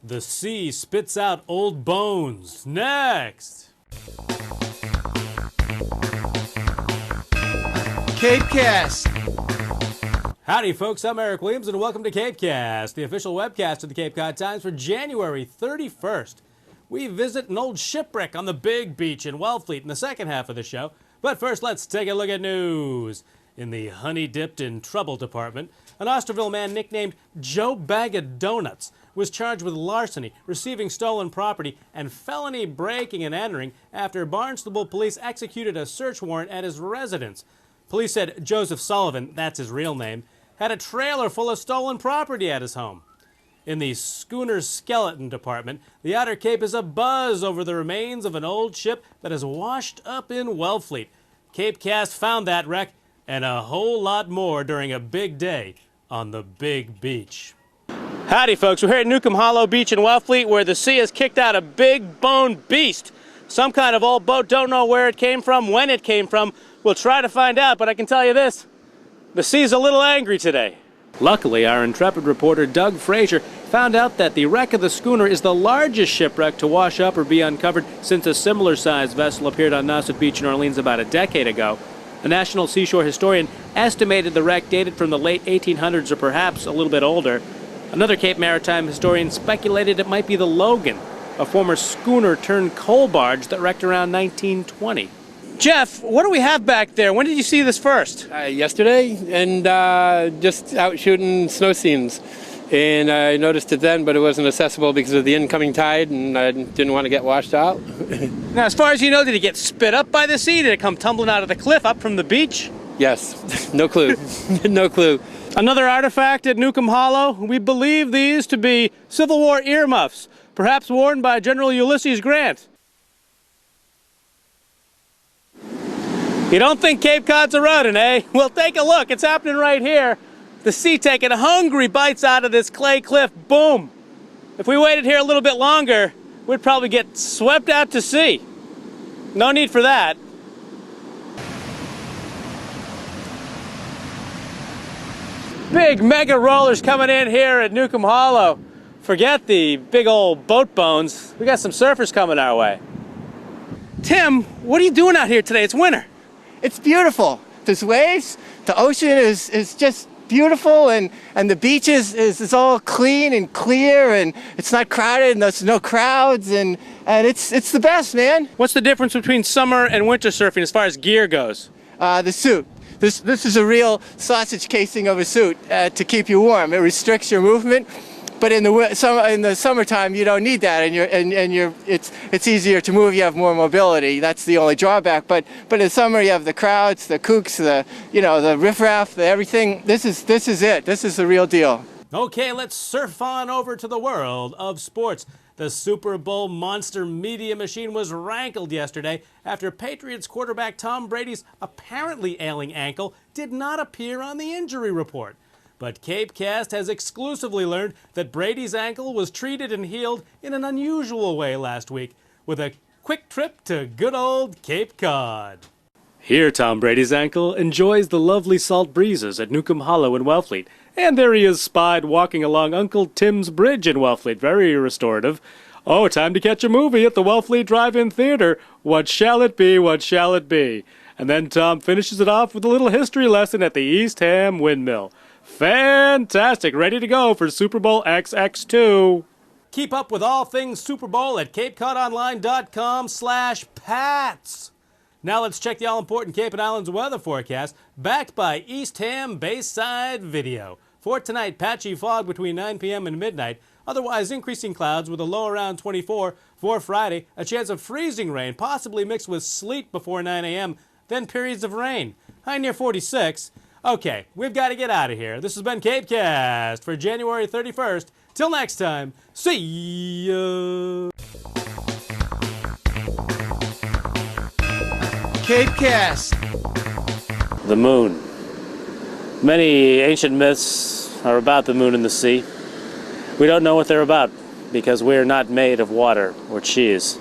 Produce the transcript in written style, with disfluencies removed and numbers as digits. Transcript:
The sea spits out old bones. Next! CapeCast. Howdy folks, I'm Eric Williams and welcome to CapeCast, the official webcast of the Cape Cod Times for January 31st. We visit an old shipwreck on the big beach in Wellfleet in the second half of the show. But first, let's take a look at news. In the honey-dipped in trouble department, an Osterville man nicknamed Joe Bag of Doughnuts was charged with larceny, receiving stolen property, and felony breaking and entering after Barnstable police executed a search warrant at his residence. Police said Joseph Sullivan, that's his real name, had a trailer full of stolen property at his home. In the schooner skeleton department, the Outer Cape is abuzz over the remains of an old ship that has washed up in Wellfleet. CapeCast found that wreck and a whole lot more during a big day on the big beach. Howdy folks, we're here at Newcomb Hollow Beach in Wellfleet where the sea has kicked out a big bone beast. Some kind of old boat, don't know where it came from, when it came from. We'll try to find out, but I can tell you this, the sea's a little angry today. Luckily, our intrepid reporter Doug Frazier found out that the wreck of the schooner is the largest shipwreck to wash up or be uncovered since a similar-sized vessel appeared on Nauset Beach in Orleans about a decade ago. A national seashore historian estimated the wreck dated from the late 1800s or perhaps a little bit older. Another Cape Maritime historian speculated it might be the Logan, a former schooner turned coal barge that wrecked around 1920. Jeff, what do we have back there? When did you see this first? Yesterday, and just out shooting snow scenes. And I noticed it then, but it wasn't accessible because of the incoming tide, and I didn't want to get washed out. Now, as far as you know, did it get spit up by the sea? Did it come tumbling out of the cliff up from the beach? Yes, no clue. No clue. Another artifact at Newcomb Hollow. We believe these to be Civil War earmuffs, perhaps worn by General Ulysses Grant. You don't think Cape Cod's eroding, eh? Well, take a look. It's happening right here. The sea taking hungry bites out of this clay cliff. Boom! If we waited here a little bit longer, we'd probably get swept out to sea. No need for that. Big mega rollers coming in here at Newcomb Hollow. Forget the big old boat bones. We got some surfers coming our way. Tim, what are you doing out here today? It's winter. It's beautiful. There's waves. The ocean is just beautiful, and the beach is all clean and clear, and it's not crowded, and there's no crowds, and it's the best, man. What's the difference between summer and winter surfing as far as gear goes? The suit. This is a real sausage casing of a suit to keep you warm. It restricts your movement, but in the summertime you don't need that, and it's easier to move. You have more mobility. That's the only drawback. But in the summer you have the crowds, the kooks, the riffraff, the everything. This is it. This is the real deal. Okay, let's surf on over to the world of sports. The Super Bowl monster media machine was rankled yesterday after Patriots quarterback Tom Brady's apparently ailing ankle did not appear on the injury report. But CapeCast has exclusively learned that Brady's ankle was treated and healed in an unusual way last week with a quick trip to good old Cape Cod. Here, Tom Brady's ankle enjoys the lovely salt breezes at Newcomb Hollow in Wellfleet. And there he is spied walking along Uncle Tim's Bridge in Wellfleet. Very restorative. Oh, time to catch a movie at the Wellfleet Drive-In Theater. What shall it be? What shall it be? And then Tom finishes it off with a little history lesson at the East Ham Windmill. Fantastic. Ready to go for Super Bowl XX2. Keep up with all things Super Bowl at CapeCodOnline.com/Pats. Now let's check the all-important Cape and Islands weather forecast, backed by East Ham Bayside Video. For tonight, patchy fog between 9 p.m. and midnight, otherwise increasing clouds with a low around 24. For Friday, a chance of freezing rain, possibly mixed with sleet before 9 a.m., then periods of rain. High near 46. Okay, we've got to get out of here. This has been CapeCast for January 31st. Till next time, see ya! CapeCast. The moon. Many ancient myths are about the moon and the sea. We don't know what they're about because we're not made of water or cheese.